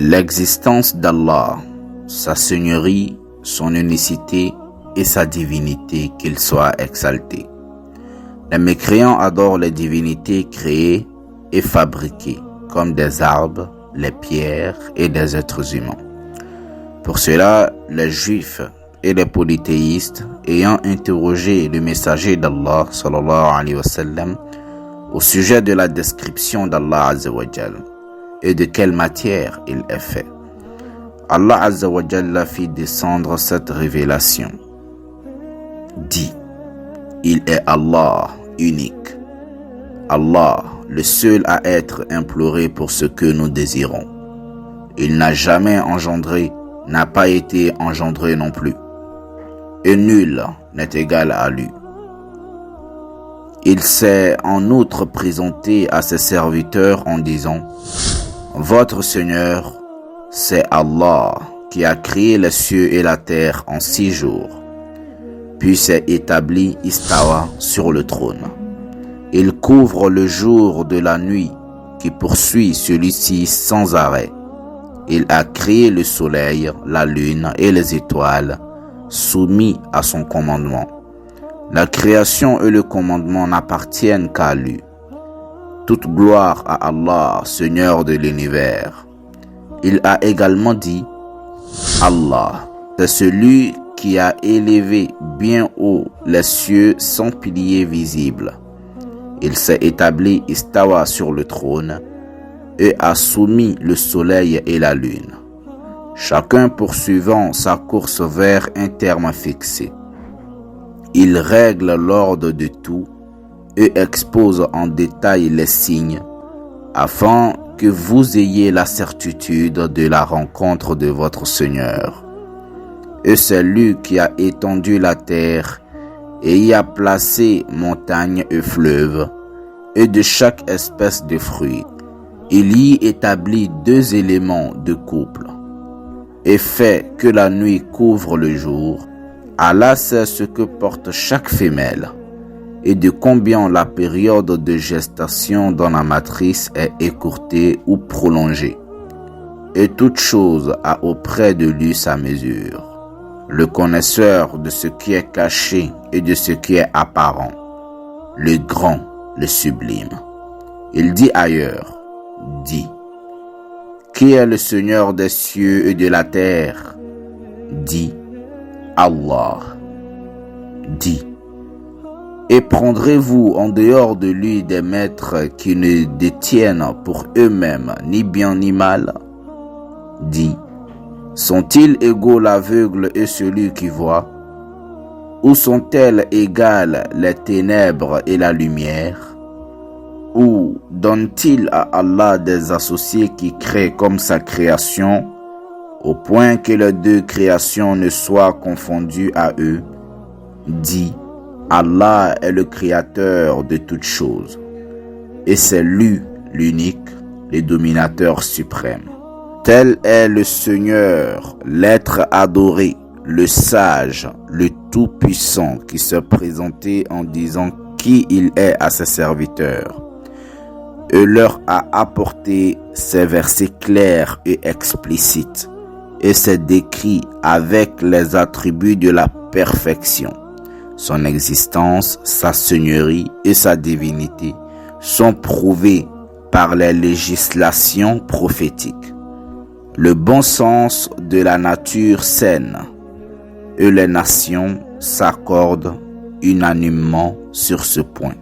L'existence d'Allah, sa seigneurie, son unicité et sa divinité, qu'il soit exalté. Les mécréants adorent les divinités créées et fabriquées, comme des arbres, les pierres et des êtres humains. Pour cela, les juifs et les polythéistes, ayant interrogé le messager d'Allah sallallahu alayhi wa sallam au sujet de la description d'Allah azza wa jal et de quelle matière il est fait, Allah azza wa jalla fit descendre cette révélation. Dit, il est Allah unique, Allah le seul à être imploré pour ce que nous désirons. Il n'a jamais engendré, n'a pas été engendré non plus, et nul n'est égal à lui. Il s'est en outre présenté à ses serviteurs en disant, votre Seigneur, c'est Allah qui a créé les cieux et la terre en 6 jours, puis s'est établi istawa sur le trône. Il couvre le jour de la nuit qui poursuit celui-ci sans arrêt. Il a créé le soleil, la lune et les étoiles, soumis à son commandement. La création et le commandement n'appartiennent qu'à lui. Toute gloire à Allah, Seigneur de l'univers. Il a également dit, Allah, c'est celui qui a élevé bien haut les cieux sans pilier visible. Il s'est établi istawa sur le trône et a soumis le soleil et la lune, chacun poursuivant sa course vers un terme fixé. Il règle l'ordre de tout et expose en détail les signes afin que vous ayez la certitude de la rencontre de votre Seigneur. Et c'est lui qui a étendu la terre et y a placé montagnes et fleuves et de chaque espèce de fruits. Il y établit 2 éléments de couple et fait que la nuit couvre le jour. Allah sait ce que porte chaque femelle et de combien la période de gestation dans la matrice est écourtée ou prolongée. Et toute chose a auprès de lui sa mesure. Le connaisseur de ce qui est caché et de ce qui est apparent, le grand, le sublime. Il dit ailleurs, dit, qui est le Seigneur des cieux et de la terre? Dit, Allah. Dit, et prendrez-vous en dehors de lui des maîtres qui ne détiennent pour eux-mêmes ni bien ni mal? Dit, sont-ils égaux l'aveugle et celui qui voit? Ou sont-elles égales les ténèbres et la lumière? Ou donne-t-il à Allah des associés qui créent comme sa création, au point que les 2 créations ne soient confondues à eux? Dit, Allah est le créateur de toutes choses, et c'est lui, l'unique, le dominateur suprême. Tel est le Seigneur, l'être adoré, le sage, le tout-puissant qui s'est présenté en disant qui il est à ses serviteurs et leur a apporté ces versets clairs et explicites et s'est décrit avec les attributs de la perfection. Son existence, sa seigneurie et sa divinité sont prouvés par les législations prophétiques. Le bon sens de la nature saine et les nations s'accordent unanimement sur ce point.